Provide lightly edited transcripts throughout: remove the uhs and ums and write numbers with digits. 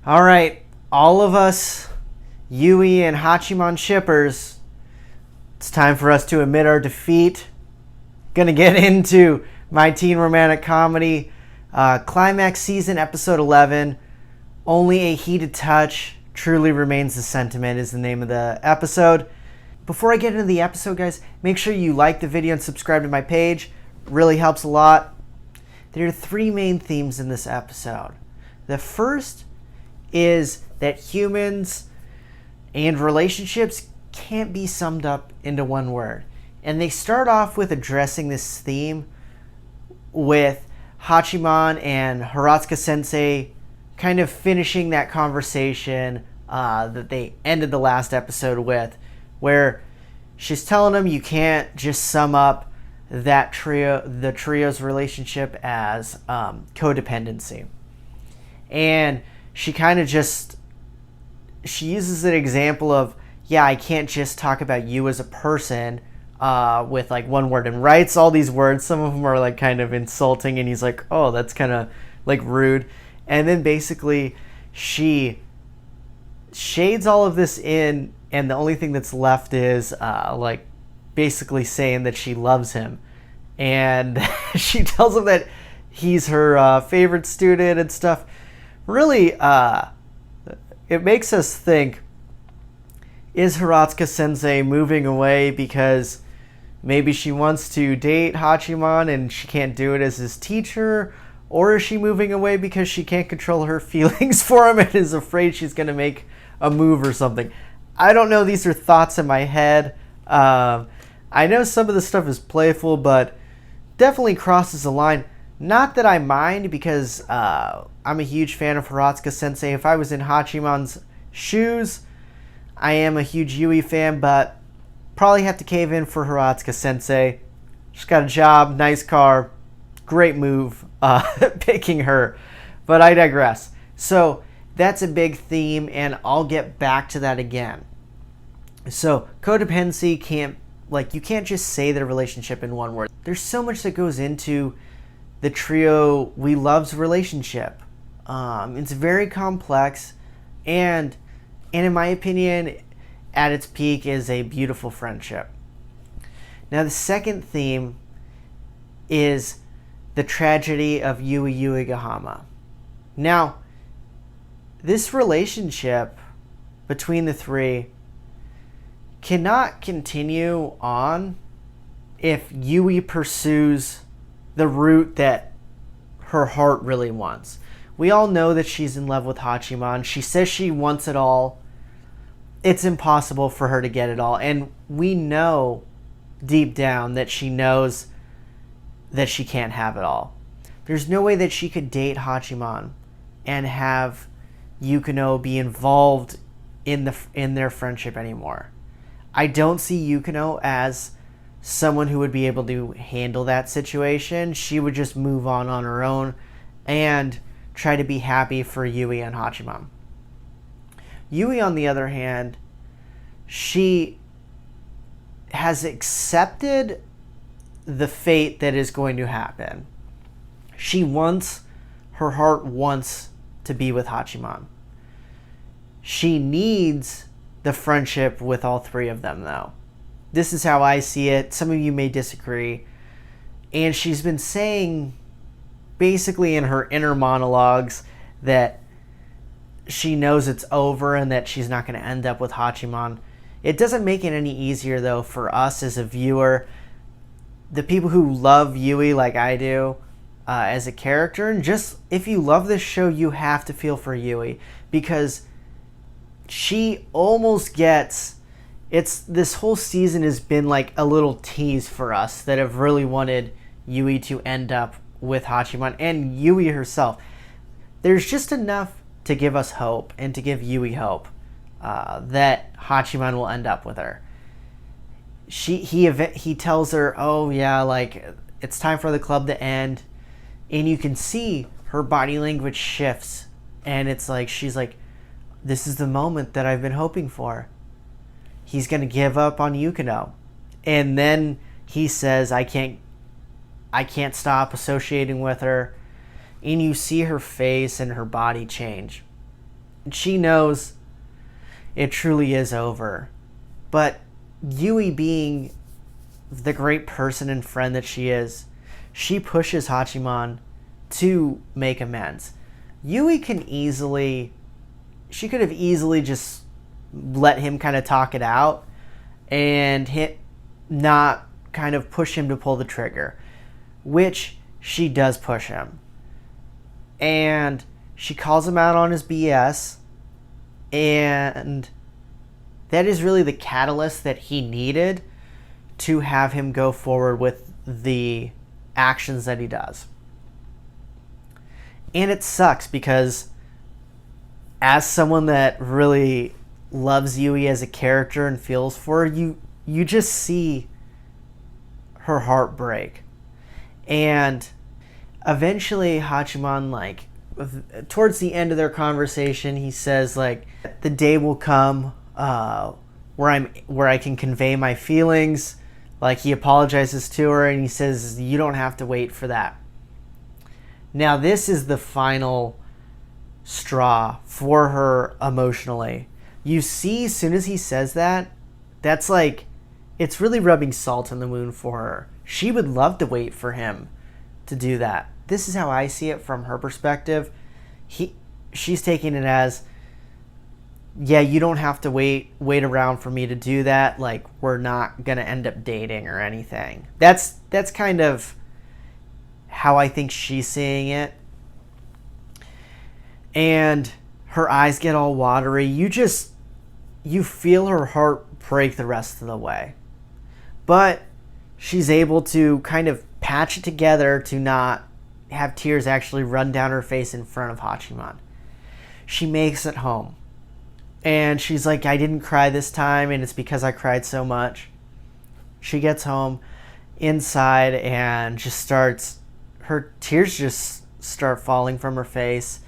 All right, all of us Yui and Hachiman shippers, it's time for us to admit our defeat. Gonna get into my teen romantic comedy, climax season episode 11. Only a heated touch truly remains the sentiment is the name of the episode. Before I get into the episode, guys, make sure you like the video and subscribe to my page. It really helps a lot. There are three main themes in this episode. The first is that humans and relationships can't be summed up into one word. And they start off with addressing this theme with Hachiman and Hiratsuka Sensei kind of finishing that conversation that they ended the last episode with, where she's telling him you can't just sum up the trio's relationship as codependency. And she kind of she uses an example of, yeah, I can't just talk about you as a person with like one word, and writes all these words. Some of them are like kind of insulting, and he's like, oh, that's kind of like rude. And then basically she shades all of this in, and the only thing that's left is like basically saying that she loves him. And she tells him that he's her favorite student and stuff. Really, it makes us think, is Hiratsuka Sensei moving away because maybe she wants to date Hachiman and she can't do it as his teacher? Or is she moving away because she can't control her feelings for him and is afraid she's going to make a move or something? I don't know. These are thoughts in my head. I know some of the stuff is playful, but definitely crosses the line. Not that I mind, because I'm a huge fan of Hiratsuka Sensei. If I was in Hachiman's shoes, I am a huge Yui fan, but probably have to cave in for Hiratsuka Sensei. She's got a job, nice car, great move picking her. But I digress. So that's a big theme, and I'll get back to that again. So codependency you can't just say the relationship in one word. There's so much that goes into the trio we love's relationship. It's very complex, and in my opinion, at its peak is a beautiful friendship. Now the second theme is the tragedy of Yuigahama. Now, this relationship between the three cannot continue on if Yui pursues the route that her heart really wants. We all know that she's in love with Hachiman. She says she wants it all. It's impossible for her to get it all. And we know deep down that she knows that she can't have it all. There's no way that she could date Hachiman and have Yukino be involved in their friendship anymore. I don't see Yukino as someone who would be able to handle that situation. She would just move on her own and try to be happy for Yui and Hachiman. Yui, on the other hand, she has accepted the fate that is going to happen. Her heart wants to be with Hachiman. She needs the friendship with all three of them, though. This is how I see it. Some of you may disagree. And she's been saying, basically in her inner monologues, that she knows it's over and that she's not going to end up with Hachiman. It doesn't make it any easier, though, for us as a viewer, the people who love Yui like I do as a character. And just, if you love this show, you have to feel for Yui, because she almost gets... This whole season has been like a little tease for us that have really wanted Yui to end up with Hachiman and Yui herself. There's just enough to give us hope and to give Yui hope that Hachiman will end up with her. He tells her, oh yeah, like it's time for the club to end, and you can see her body language shifts, and it's like she's like, this is the moment that I've been hoping for. He's going to give up on Yukino. And then he says, I can't stop associating with her. And you see her face and her body change. She knows it truly is over. But Yui, being the great person and friend that she is, she pushes Hachiman to make amends. Yui she could have easily just let him kind of talk it out and not kind of push him to pull the trigger, which she does push him. And she calls him out on his BS, and that is really the catalyst that he needed to have him go forward with the actions that he does. And it sucks because as someone that really loves Yui as a character and feels for her, you just see her heart break. And eventually Hachiman, like, towards the end of their conversation, he says, like, the day will come where I can convey my feelings. Like, he apologizes to her and he says, you don't have to wait for that. Now, this is the final straw for her emotionally. You see, as soon as he says that, that's like, it's really rubbing salt in the wound for her. She would love to wait for him to do that. This is how I see it from her perspective. She's taking it as, yeah, you don't have to wait around for me to do that. Like, we're not gonna end up dating or anything. That's kind of how I think she's seeing it. And her eyes get all watery. You feel her heart break the rest of the way. But she's able to kind of patch it together to not have tears actually run down her face in front of Hachiman. She makes it home. And she's like, I didn't cry this time, and it's because I cried so much. She gets home inside and her tears just start falling from her face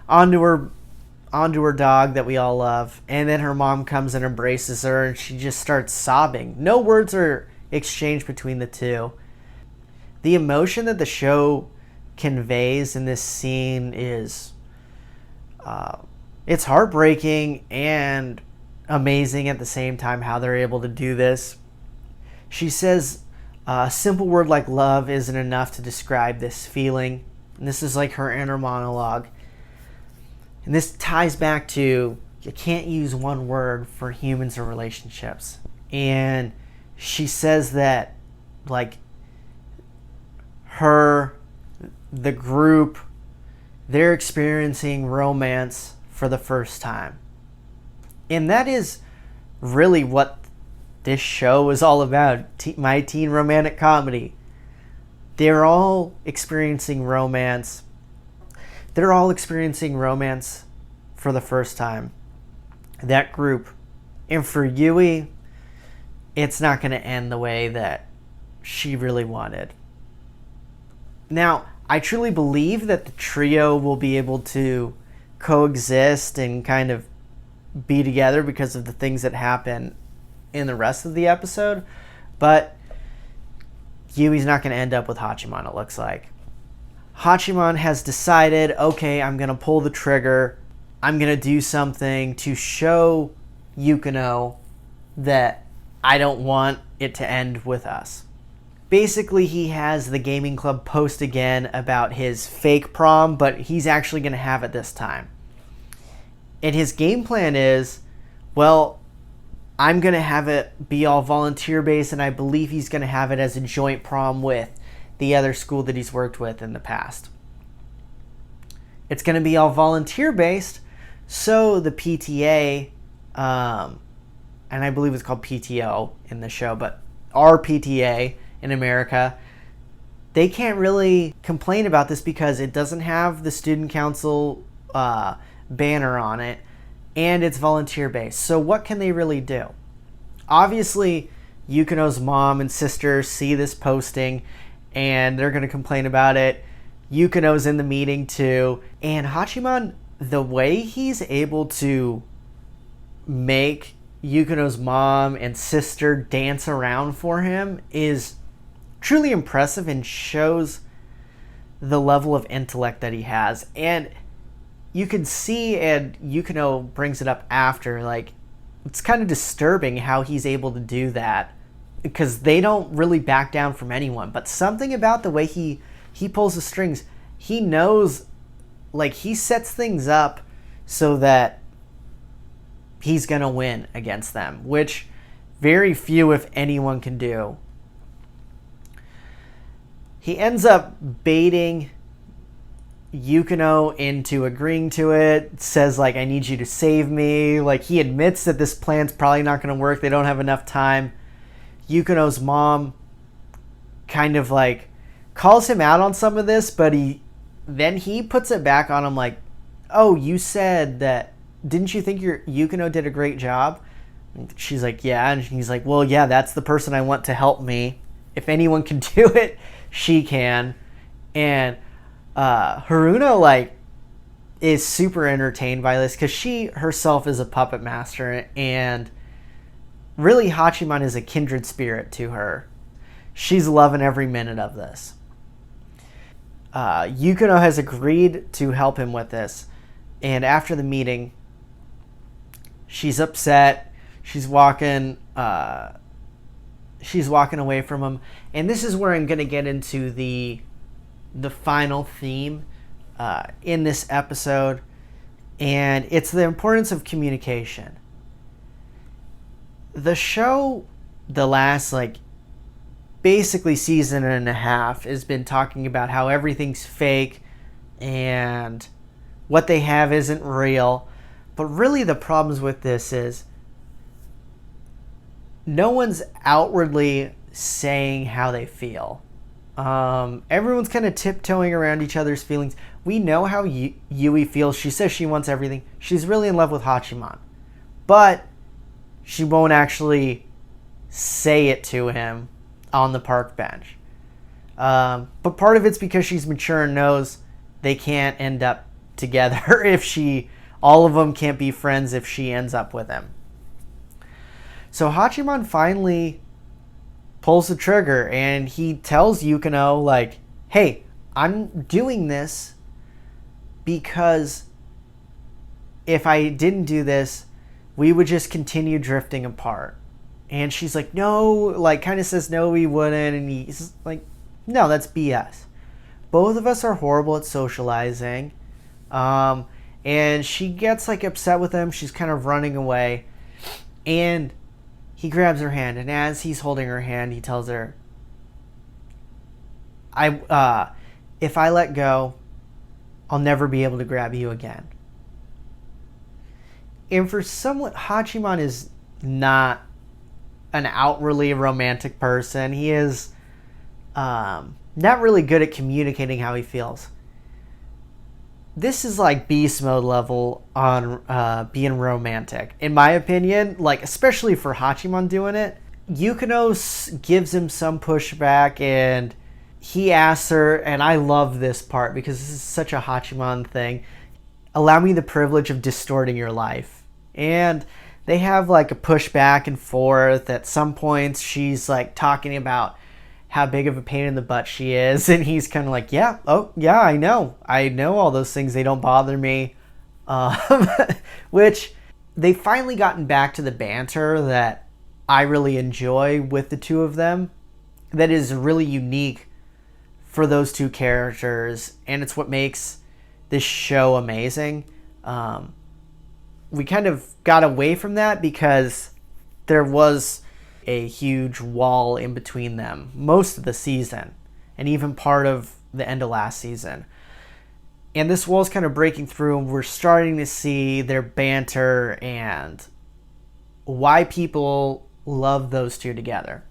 onto her dog that we all love. And then her mom comes and embraces her, and she just starts sobbing. No words are exchanged between the two. The emotion that the show conveys in this scene is it's heartbreaking and amazing at the same time how they're able to do this. She says a simple word like love isn't enough to describe this feeling. And this is like her inner monologue. And this ties back to, you can't use one word for humans or relationships. And she says that, like, the group, they're experiencing romance for the first time. And that is really what this show is all about. My teen romantic comedy. They're all experiencing romance. They're all experiencing romance for the first time. That group. And for Yui, it's not going to end the way that she really wanted. Now, I truly believe that the trio will be able to coexist and kind of be together because of the things that happen in the rest of the episode. But Yui's not going to end up with Hachiman, it looks like. Hachiman has decided, okay, I'm going to pull the trigger. I'm going to do something to show Yukino that I don't want it to end with us. Basically, he has the gaming club post again about his fake prom, but he's actually going to have it this time. And his game plan is, well, I'm going to have it be all volunteer-based, and I believe he's going to have it as a joint prom with the other school that he's worked with in the past. It's going to be all volunteer-based, so the PTA, and I believe it's called PTO in the show, but our PTA in America, they can't really complain about this because it doesn't have the student council banner on it, and it's volunteer-based. So what can they really do? Obviously, Yukino's mom and sister see this posting, and they're going to complain about it. Yukino's in the meeting too, and Hachiman, the way he's able to make Yukino's mom and sister dance around for him is truly impressive and shows the level of intellect that he has. And you can see, and Yukino brings it up after, like, it's kind of disturbing how he's able to do that, because they don't really back down from anyone. But something about the way he pulls the strings, he knows, like, he sets things up so that he's gonna win against them, which very few, if anyone, can do. He ends up baiting Yukino into agreeing to it, says, like, I need you to save me. Like, he admits that this plan's probably not going to work. They don't have enough time. Yukino's mom kind of, like, calls him out on some of this, but he puts it back on him, like, oh, you said that, didn't you think your Yukino did a great job? And she's like, yeah. And he's like, well, yeah, that's the person I want to help me. If anyone can do it, she can. And Haruno, like, is super entertained by this, because she herself is a puppet master, and really Hachiman is a kindred spirit to her. She's loving every minute of this. Yukino has agreed to help him with this, and after the meeting, she's upset. She's walking away from him, and this is where I'm going to get into the final theme in this episode, and it's the importance of communication. The show, the last, like, basically season and a half, has been talking about how everything's fake and what they have isn't real. But really the problems with this is no one's outwardly saying how they feel. Everyone's kind of tiptoeing around each other's feelings. We know how Yui feels. She says she wants everything. She's really in love with Hachiman. But she won't actually say it to him on the park bench. But part of it's because she's mature and knows they can't end up together if all of them can't be friends if she ends up with him. So Hachiman finally pulls the trigger, and he tells Yukino, like, hey, I'm doing this because if I didn't do this, we would just continue drifting apart. And she's like, no, like, kind of says, no, we wouldn't. And he's like, no, that's BS. Both of us are horrible at socializing. And she gets, like, upset with him. She's kind of running away. And he grabs her hand, and as he's holding her hand, he tells her, if I let go, I'll never be able to grab you again. And for someone, Hachiman is not an outwardly romantic person. He is not really good at communicating how he feels. This is like beast mode level on being romantic. In my opinion, like, especially for Hachiman doing it, Yukino gives him some pushback, and he asks her, and I love this part because this is such a Hachiman thing, allow me the privilege of distorting your life. And they have, like, a push back and forth. At some points, she's, like, talking about how big of a pain in the butt she is, and he's kind of like, yeah, I know all those things, they don't bother me. Which, they've finally gotten back to the banter that I really enjoy with the two of them, that is really unique for those two characters, and it's what makes this show amazing. We kind of got away from that because there was a huge wall in between them most of the season, and even part of the end of last season. And this wall's kind of breaking through, and we're starting to see their banter and why people love those two together.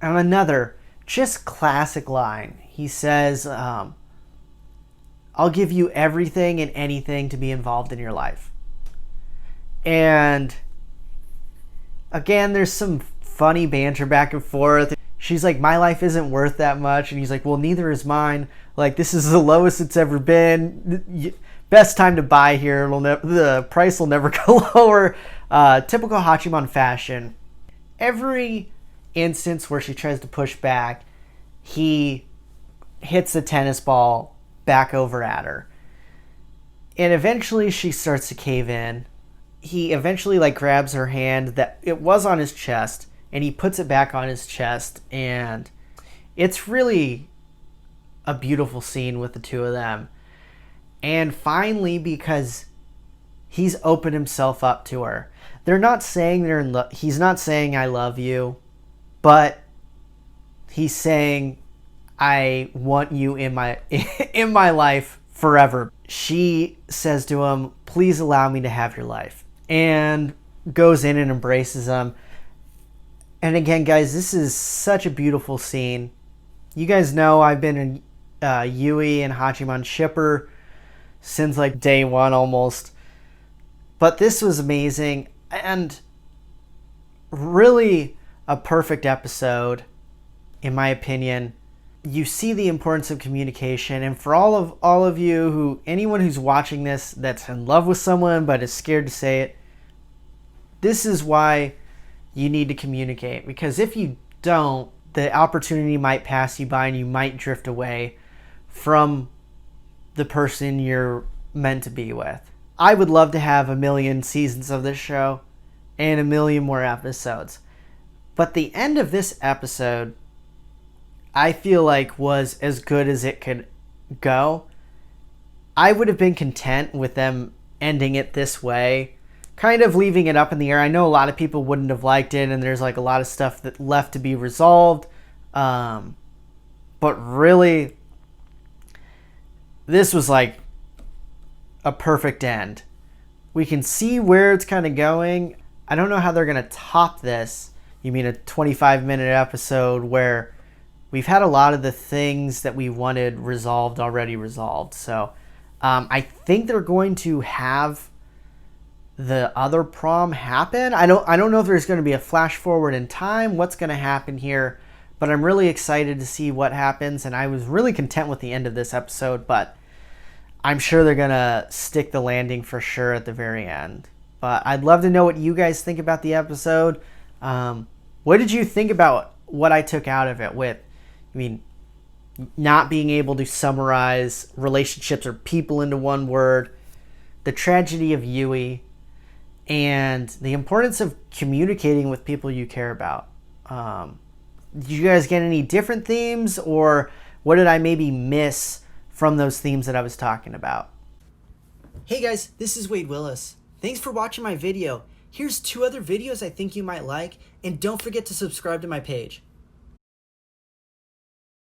And another just classic line. He says, I'll give you everything and anything to be involved in your life. And again, there's some funny banter back and forth. She's like, my life isn't worth that much. And he's like, well, neither is mine. Like, this is the lowest it's ever been. Best time to buy here. The price will never go lower. Typical Hachiman fashion. Every instance where she tries to push back, he hits the tennis ball back over at her. And eventually she starts to cave in. He eventually like grabs her hand that it was on his chest, and he puts it back on his chest, and it's really a beautiful scene with the two of them. And finally, because he's opened himself up to her, they're not saying they're in love. He's not saying I love you, but he's saying I want you in my in my life forever. She says to him, please allow me to have your life, and goes in and embraces him. And again, guys, this is such a beautiful scene. You guys know I've been a Yui and Hachiman shipper since like day one almost. But this was amazing and really a perfect episode, in my opinion. You see the importance of communication, and for all of you anyone who's watching this that's in love with someone but is scared to say it, this is why you need to communicate. Because if you don't, the opportunity might pass you by and you might drift away from the person you're meant to be with. I would love to have 1 million seasons of this show and 1 million more episodes. But the end of this episode, I feel like, was as good as it could go. I would have been content with them ending it this way, kind of leaving it up in the air. I know a lot of people wouldn't have liked it, and there's like a lot of stuff that left to be resolved. But really, this was like a perfect end. We can see where it's kind of going. I don't know how they're going to top this. You mean a 25-minute episode where we've had a lot of the things that we wanted resolved already resolved. So I think they're going to have the other prom happen. I don't know if there's going to be a flash forward in time, what's going to happen here, but I'm really excited to see what happens, and I was really content with the end of this episode, but I'm sure they're going to stick the landing for sure at the very end. But I'd love to know what you guys think about the episode. What did you think about what I took out of it with, not being able to summarize relationships or people into one word, the tragedy of Yui, and the importance of communicating with people you care about? Did you guys get any different themes, or what did I maybe miss from those themes that I was talking about? Hey guys, this is Wade Willis. Thanks for watching my video. Here's 2 other videos I think you might like, and don't forget to subscribe to my page.